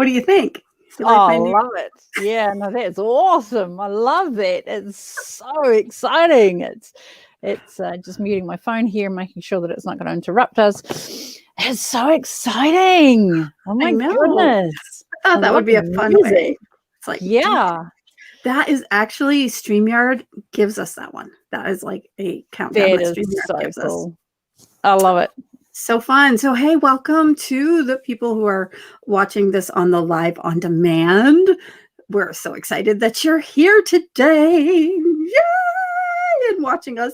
do you think? You I love it. Yeah, no, that's awesome. I love that. It's so exciting. It's just muting my phone here, making sure that it's not going to interrupt us. It's so exciting. Oh my goodness. I thought that would be a fun way. It's like, yeah. That is actually StreamYard gives us that one. That is like a countdown that StreamYard gives us. I love it. So fun. So, hey, welcome to the people who are watching this on the live on demand. We're so excited that you're here today. Yay! And watching us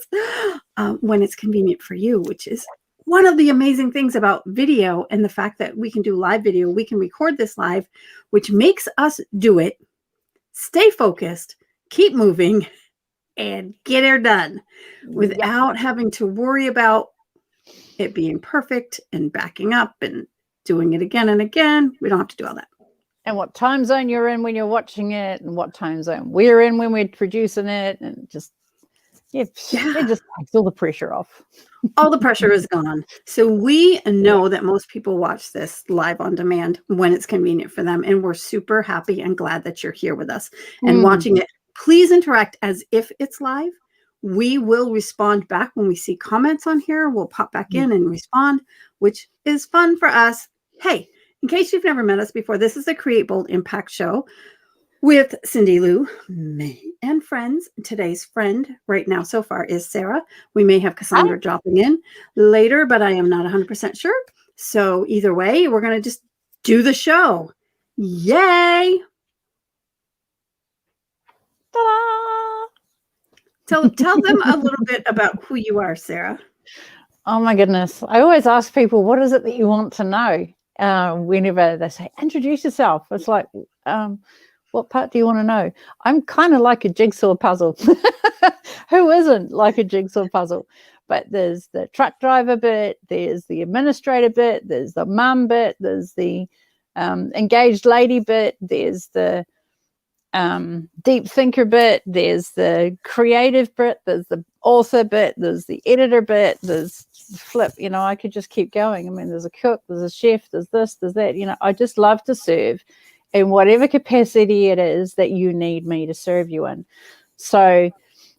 when it's convenient for you, which is one of the amazing things about video and the fact that we can do live video. We can record this live, which makes us do it, stay focused, keep moving, and get it done without having to worry about it being perfect and backing up and doing it again and again. We don't have to do all that. And what time zone you're in when you're watching it, and what time zone we're in when we're producing it, and just it just takes all the pressure off. All the pressure is gone. So we know that most people watch this live on demand when it's convenient for them, and we're super happy and glad that you're here with us and watching it. Please interact as if it's live. We will respond back when we see comments on here. We'll pop back in and respond, which is fun for us. Hey, in case you've never met us before, this is the Create Bold Impact Show with Cindy Lou, May, and friends. Today's friend right now so far is Sarah. We may have Cassandra dropping in later, but I am not 100% sure. So either way, we're going to just do the show. Yay! Ta-da! So tell them a little bit about who you are, Sarah. Oh my goodness. I always ask people, what is it that you want to know? Whenever they say, introduce yourself. It's like, what part do you want to know? I'm kind of like a jigsaw puzzle. Who isn't like a jigsaw puzzle? But there's the truck driver bit, there's the administrator bit, there's the mum bit, there's the engaged lady bit, there's the deep thinker bit, there's the creative bit, there's the author bit, there's the editor bit, there's flip, I could just keep going. I mean, there's a cook, there's a chef, there's this, there's that. I just love to serve in whatever capacity it is that you need me to serve you in. So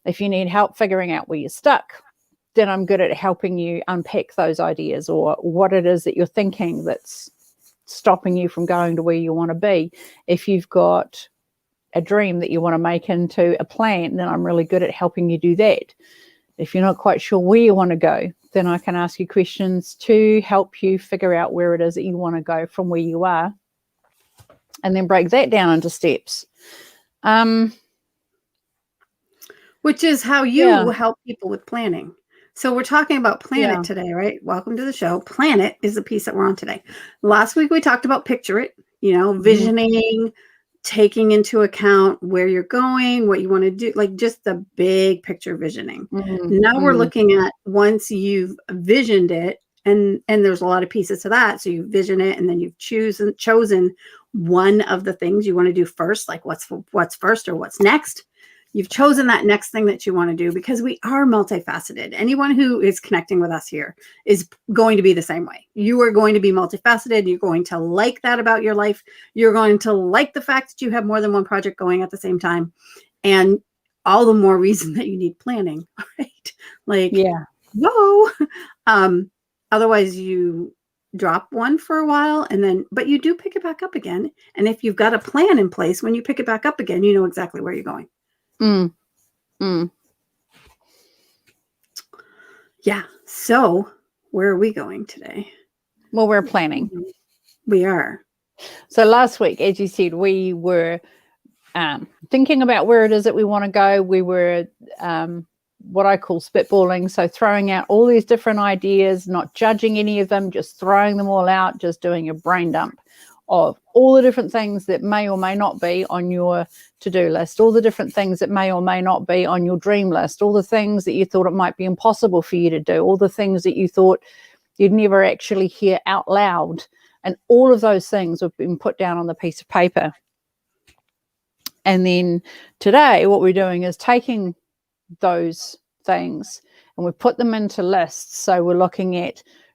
if you need help figuring out where you're stuck, then I'm good at helping you unpack those ideas or what it is that you're thinking that's stopping you from going to where you want to be. If you've got a dream that you want to make into a plan, then I'm really good at helping you do that. If you're not quite sure where you want to go, then I can ask you questions to help you figure out where it is that you want to go from where you are, and then break that down into steps. Which is how you help people with planning. So we're talking about Plan It today, right? Welcome to the show. Plan It is the piece that we're on today. Last week we talked about Picture It, visioning, taking into account where you're going, what you want to do, like just the big picture visioning. Now we're looking at once you've visioned it, and there's a lot of pieces to that. So you vision it, and then you've chosen one of the things you want to do first, like what's first or what's next. You've chosen that next thing that you want to do, because we are multifaceted. Anyone who is connecting with us here is going to be the same way. You are going to be multifaceted. You're going to like that about your life. You're going to like the fact that you have more than one project going at the same time. And all the more reason that you need planning, right? Like, whoa. Otherwise you drop one for a while, but you do pick it back up again. And if you've got a plan in place, when you pick it back up again, you know exactly where you're going. Yeah. So where are we going today? Well, we're planning. We are. So last week, as you said, we were thinking about where it is that we want to go. We were what I call spitballing. So throwing out all these different ideas, not judging any of them, just throwing them all out, just doing a brain dump of all the different things that may or may not be on your to-do list, all the different things that may or may not be on your dream list, all the things that you thought it might be impossible for you to do, all the things that you thought you'd never actually hear out loud. And all of those things have been put down on the piece of paper. And then today, what we're doing is taking those things and we put them into lists. So we're looking at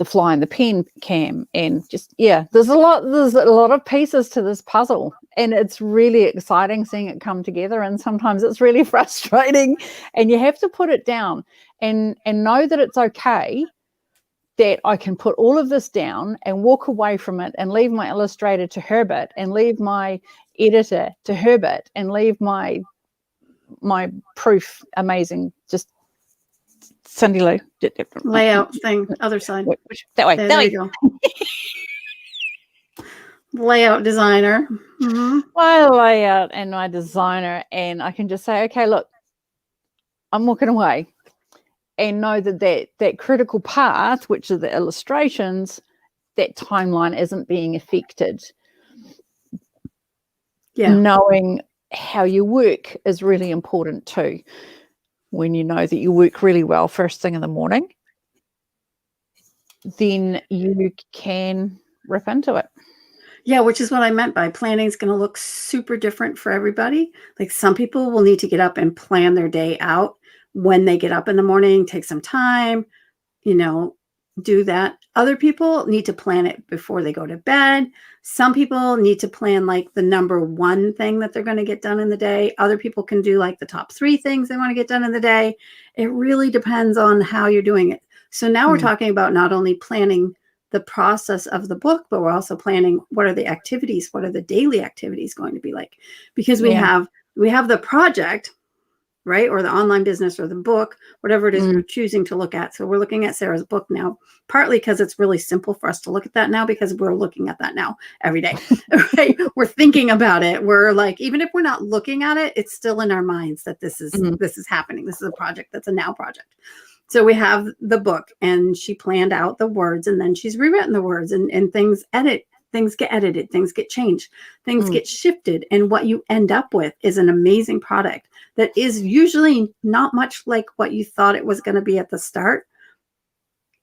the fly and the pen cam, and just there's a lot of pieces to this puzzle, and it's really exciting seeing it come together, and sometimes it's really frustrating, and you have to put it down and know that it's okay that I can put all of this down and walk away from it and leave my illustrator to Herbert and leave my editor to Herbert and leave my proof amazing just Cindy Lou layout thing, other side. That way. There you go. Layout designer. Mm-hmm. My layout and my designer, and I can just say, okay, look, I'm walking away, and know that critical part, which are the illustrations, that timeline isn't being affected. Yeah. Knowing how you work is really important too. When you know that you work really well first thing in the morning, then you can rip into it. Yeah, which is what I meant by planning is going to look super different for everybody. Like some people will need to get up and plan their day out when they get up in the morning, take some time, do that. Other people need to plan it before they go to bed. Some people need to plan like the number one thing that they're going to get done in the day. Other people can do like the top 3 things they want to get done in the day. It really depends on how you're doing it. So now we're talking about not only planning the process of the book, but we're also planning what are the activities, what are the daily activities going to be like? Because we have the project, right? Or the online business or the book, whatever it is we're choosing to look at. So we're looking at Sarah's book now, partly because it's really simple for us to look at that now because we're looking at that now every day. Right? We're thinking about it. We're like, even if we're not looking at it, it's still in our minds that this is happening. This is a project that's a now project. So we have the book, and she planned out the words, and then she's rewritten the words, and things get edited, things get changed, things get shifted. And what you end up with is an amazing product that is usually not much like what you thought it was going to be at the start.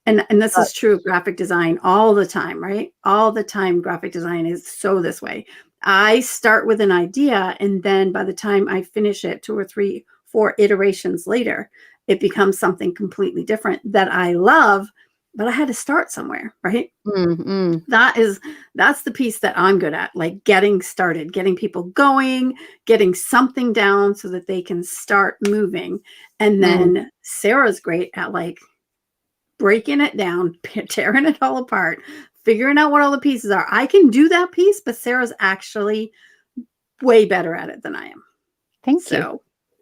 And this is true of graphic design all the time, right? All the time, graphic design is so this way. I start with an idea, and then by the time I finish it 2 or 3, 4 iterations later, it becomes something completely different that I love, but I had to start somewhere, right? Mm-hmm. That's the piece that I'm good at, like getting started, getting people going, getting something down so that they can start moving. And then Sarah's great at like breaking it down, tearing it all apart, figuring out what all the pieces are. I can do that piece, but Sarah's actually way better at it than I am. Thank you.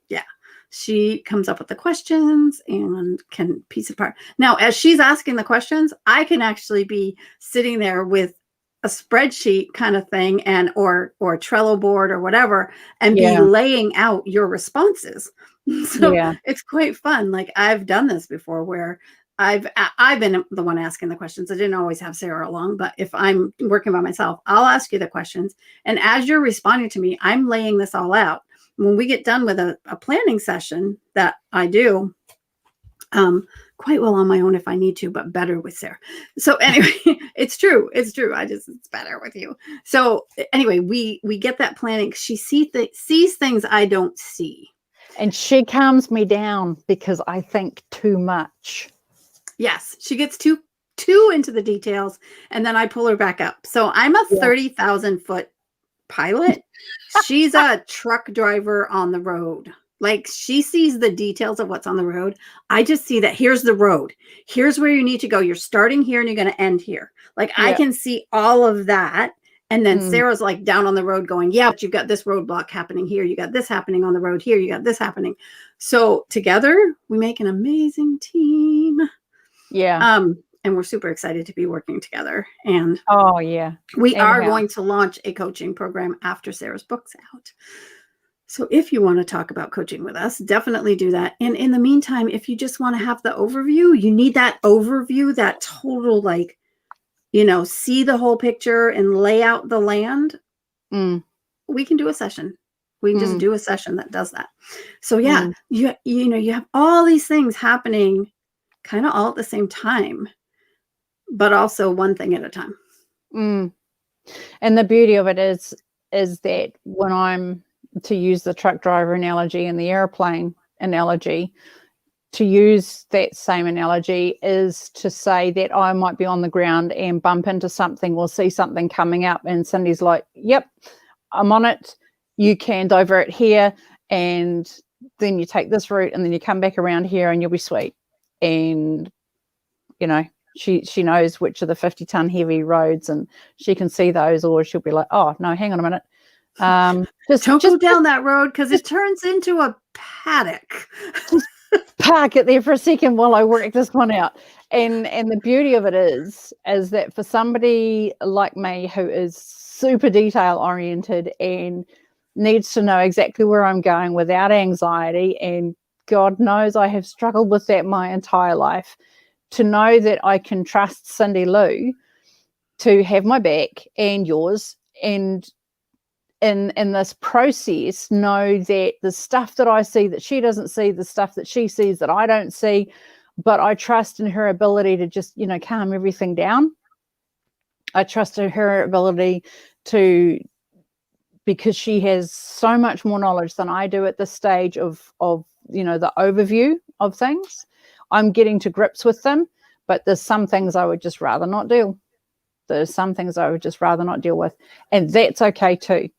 Yeah. She comes up with the questions and can piece it apart. Now, as she's asking the questions, I can actually be sitting there with a spreadsheet kind of thing or a Trello board or whatever, and be laying out your responses. So it's quite fun. Like I've done this before where I've been the one asking the questions. I didn't always have Sarah along, but if I'm working by myself, I'll ask you the questions. And as you're responding to me, I'm laying this all out. When we get done with a planning session that I do quite well on my own if I need to, but better with Sarah. So anyway, it's true. It's better with you. So anyway, we get that planning. She sees things I don't see. And she calms me down because I think too much. Yes, she gets too into the details, and then I pull her back up. So I'm a 30,000 foot pilot. She's a truck driver on the road. Like she sees the details of what's on the road. I just see that here's the road. Here's where you need to go. You're starting here and you're going to end here. Like I can see all of that. And then Sarah's like down on the road going, yeah, but you've got this roadblock happening here. You got this happening on the road here. You got this happening. So together we make an amazing team. Yeah. And we're super excited to be working together. And we are going to launch a coaching program after Sarah's book's out. So if you want to talk about coaching with us, definitely do that. And in the meantime, if you just want to have the overview, you need that overview, that total, like, see the whole picture and lay out the land. We can do a session. We can just do a session that does that. So you have all these things happening kind of all at the same time, but also one thing at a time. And the beauty of it is that when I'm to use the truck driver analogy and the airplane analogy, to use that same analogy is to say that I might be on the ground and bump into something or see something coming up, and Cindy's like, yep, I'm on it. You can divert here, and then you take this route, and then you come back around here and you'll be sweet. And, you know, she knows which are the 50-ton heavy roads, and she can see those, or she'll be like, oh, no, hang on a minute. Don't go down that road because it turns into a paddock. Park it there for a second while I work this one out. And the beauty of it is that for somebody like me who is super detail oriented and needs to know exactly where I'm going without anxiety, and God knows I have struggled with that my entire life, to know that I can trust Cindy Lou to have my back and yours, and in this process know that the stuff that I see that she doesn't see, the stuff that she sees that I don't see, but I trust in her ability to just, you know, calm everything down. I trust in her ability to, because she has so much more knowledge than I do at this stage of you know, the overview of things. I'm getting to grips with them, but there's some things I would just rather not deal. There's some things I would just rather not deal with, and that's okay too.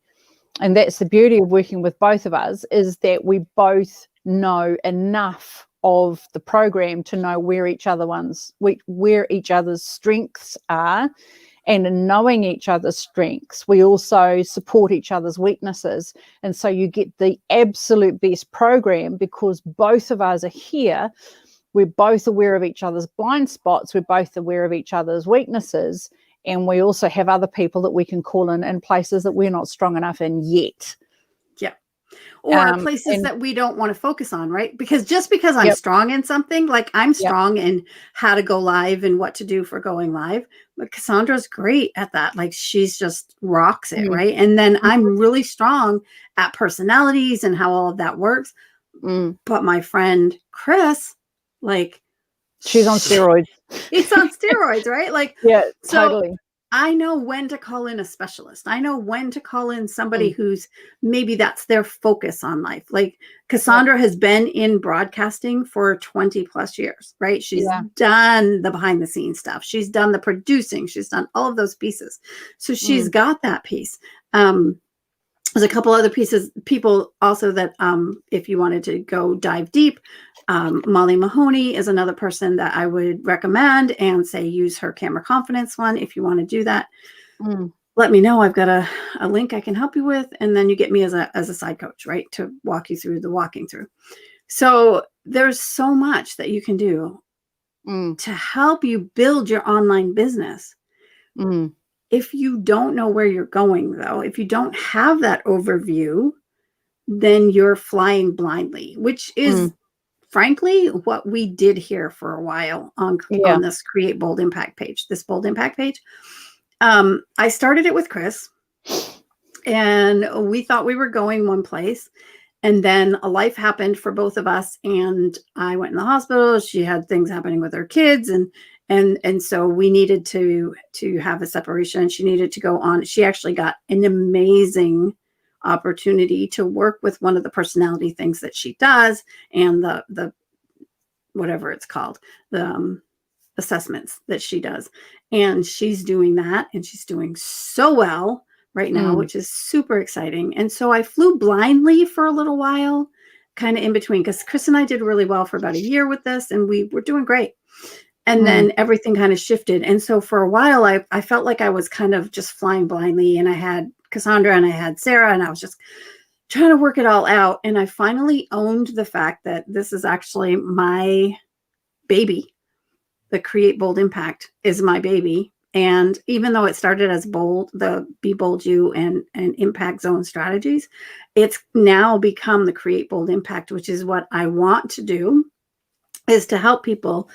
And that's the beauty of working with both of us, is that we both know enough of the program to know where each other's strengths are. And in knowing each other's strengths, we also support each other's weaknesses. And so you get the absolute best program, because both of us are here. We're both aware of each other's blind spots. We're both aware of each other's weaknesses. And we also have other people that we can call in places that we're not strong enough in yet. Yeah. Or places that we don't want to focus on, right? Because just because I'm strong in something, like I'm strong in how to go live and what to do for going live, but Cassandra's great at that. Like she's just rocks it, right? And then I'm really strong at personalities and how all of that works. But my friend Chris, like, she's on steroids. It's on steroids, right? Like, yeah, so totally. I know when to call in a specialist. I know when to call in somebody who's maybe that's their focus on life. Like Cassandra has been in broadcasting for 20 plus years, right? She's done the behind the scenes stuff. She's done the producing. She's done all of those pieces. So she's got that piece. There's a couple other people also that if you wanted to go dive deep, Molly Mahoney is another person that I would recommend and say use her Camera Confidence one if you want to do that. Let me know. I've got a link I can help you with, and then you get me as a side coach, right, to walk you through the walking through. So there's so much that you can do to help you build your online business. If you don't know where you're going, though, if you don't have that overview, then you're flying blindly, which is frankly what we did here for a while on this Create Bold Impact page, this Bold Impact page. I started it with Chris, and we thought we were going one place, and then a life happened for both of us, and I went in the hospital. She had things happening with her kids, and so we needed to have a separation. She needed to go on. She actually got an amazing opportunity to work with one of the personality things that she does, and the whatever it's called, the assessments that she does, and she's doing that, and she's doing so well right now, which is super exciting. And so I flew blindly for a little while, kind of in between, because Chris and I did really well for about a year with this, and we were doing great. And then everything kind of shifted. And so for a while, I felt like I was kind of just flying blindly, and I had Cassandra and I had Sarah, and I was just trying to work it all out. And I finally owned the fact that this is actually my baby. The Create Bold Impact is my baby. And even though it started as bold, the Be Bold You and Impact Zone strategies, it's now become the Create Bold Impact, which is what I want to do, is to help people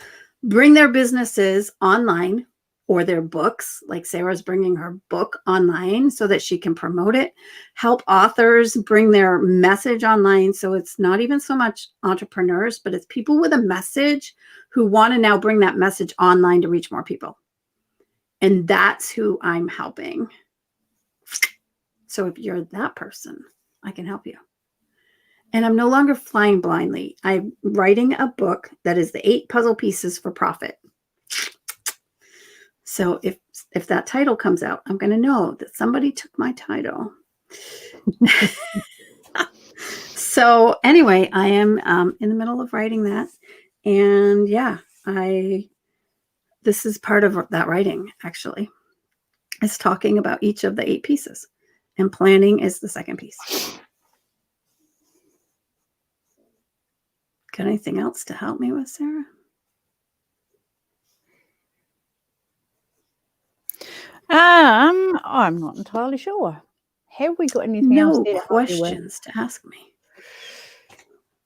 bring their businesses online, or their books, like Sarah's bringing her book online so that she can promote it, help authors bring their message online. So it's not even so much entrepreneurs, but it's people with a message who want to now bring that message online to reach more people. And that's who I'm helping. So if you're that person, I can help you. And I'm no longer flying blindly. I'm writing a book that is the 8 puzzle pieces for profit. So if that title comes out, I'm going to know that somebody took my title. So anyway, I am in the middle of writing that. And yeah, this is part of that writing, actually. It's talking about each of the 8 pieces. And planning is the second piece. Got anything else to help me with, Sarah? I'm not entirely sure. Have we got anything else? No questions to ask me.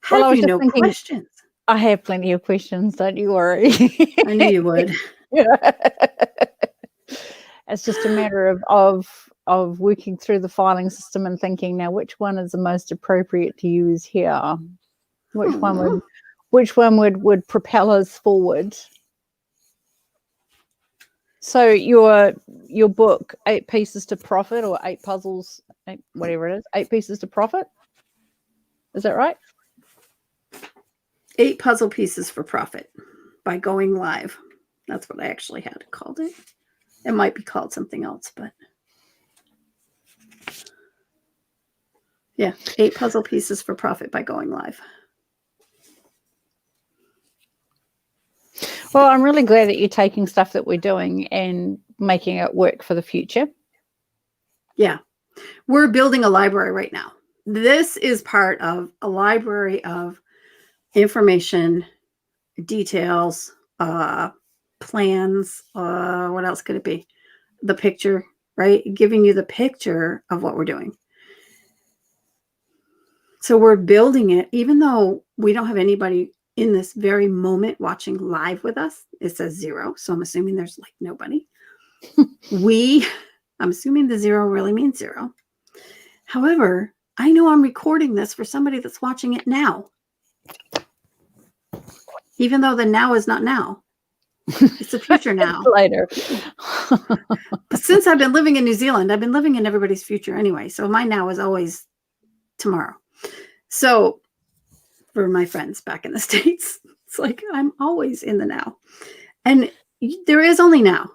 Well, I was just no thinking, questions. I have plenty of questions. Don't you worry. I knew you would. It's just a matter of working through the filing system and thinking, now which one is the most appropriate to use here? Which one would propel us forward? So your book, 8 Pieces to Profit, or 8 Puzzles, whatever it is, 8 Pieces to Profit. Is that right? 8 Puzzle Pieces for Profit by Going Live. That's what I actually had called it. It might be called something else, but yeah, 8 Puzzle Pieces for Profit by Going Live. Well, I'm really glad that you're taking stuff that we're doing and making it work for the future. Yeah. We're building a library right now. This is part of a library of information, details, plans. What else could it be? The picture, right? Giving you the picture of what we're doing. So we're building it, even though we don't have anybody in this very moment watching live with us. It says 0. So I'm assuming there's like nobody. I'm assuming the 0 really means 0. However, I know I'm recording this for somebody that's watching it now. Even though the now is not now. It's the future now. Later. But since I've been living in New Zealand, I've been living in everybody's future anyway. So my now is always tomorrow. So for my friends back in the States, it's like I'm always in the now. And there is only now.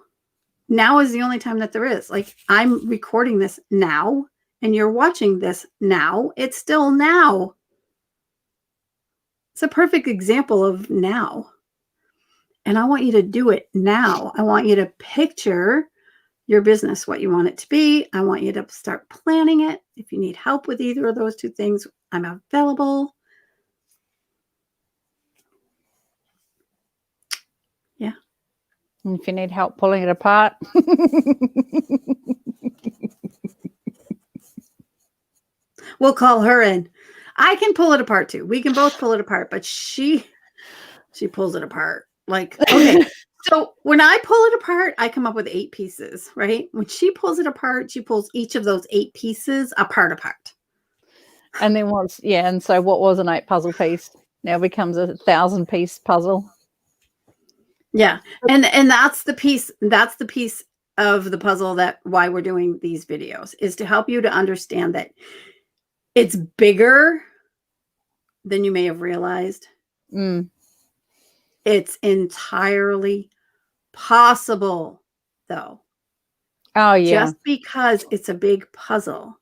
Now is the only time that there is. Like I'm recording this now and you're watching this now. It's still now. It's a perfect example of now. And I want you to do it now. I want you to picture your business, what you want it to be. I want you to start planning it. If you need help with either of those 2 things, I'm available. Yeah. And if you need help pulling it apart. We'll call her in. I can pull it apart too. We can both pull it apart, but she pulls it apart. Like, okay. So when I pull it apart, I come up with 8 pieces, right? When she pulls it apart, she pulls each of those 8 pieces apart. And then and so what was an 8 puzzle piece now becomes a 1,000-piece puzzle. Yeah. And that's the piece of the puzzle that why we're doing these videos is to help you to understand that it's bigger than you may have realized. It's entirely possible, though. Oh, yeah. Just because it's a big puzzle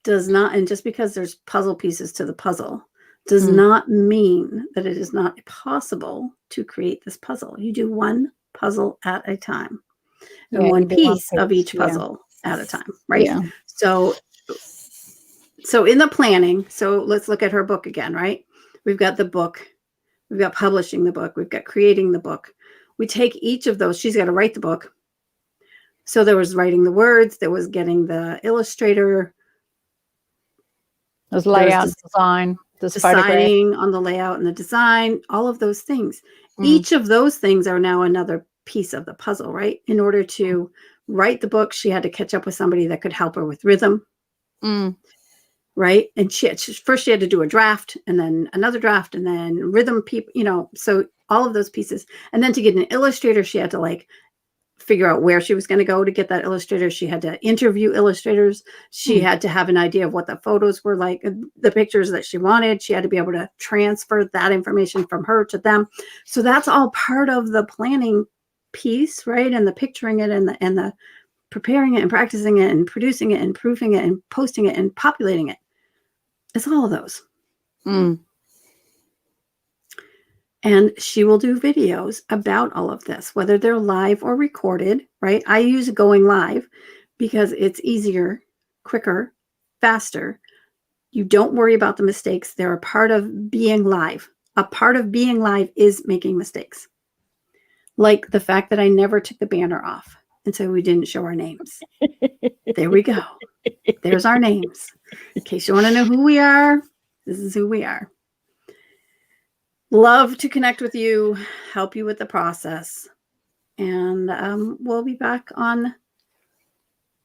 does not, and just because there's puzzle pieces to the puzzle does not mean that it is not possible to create this puzzle. You do one puzzle at a time, and one piece of each puzzle at a time, right? Yeah. So in the planning, so let's look at her book again, right? We've got the book. We've got publishing the book. We've got creating the book. We take each of those. She's got to write the book. So there was writing the words. There was getting the illustrator. There's layout, design. Deciding on the layout and the design. All of those things. Each of those things are now another piece of the puzzle, right? In order to write the book, she had to catch up with somebody that could help her with rhythm. Right. And she had to do a draft and then another draft and then rhythm people, so all of those pieces. And then to get an illustrator, she had to like figure out where she was going to go to get that illustrator. She had to interview illustrators. She had to have an idea of what the photos were like, the pictures that she wanted. She had to be able to transfer that information from her to them. So that's all part of the planning piece, right? And the picturing it and the preparing it and practicing it and producing it and proofing it and posting it and populating it. It's all of those. And she will do videos about all of this, whether they're live or recorded, right? I use going live because it's easier, quicker, faster. You don't worry about the mistakes. They're a part of being live. A part of being live is making mistakes. Like the fact that I never took the banner off. And so we didn't show our names. There we go. There's our names. In case you want to know who we are, this is who we are. Love to connect with you, help you with the process. And we'll be back on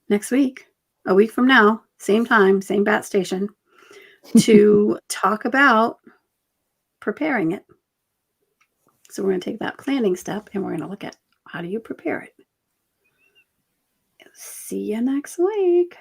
next week, a week from now, same time, same bat station, to talk about preparing it. So we're going to take that planning step and we're going to look at how do you prepare it. See you next week.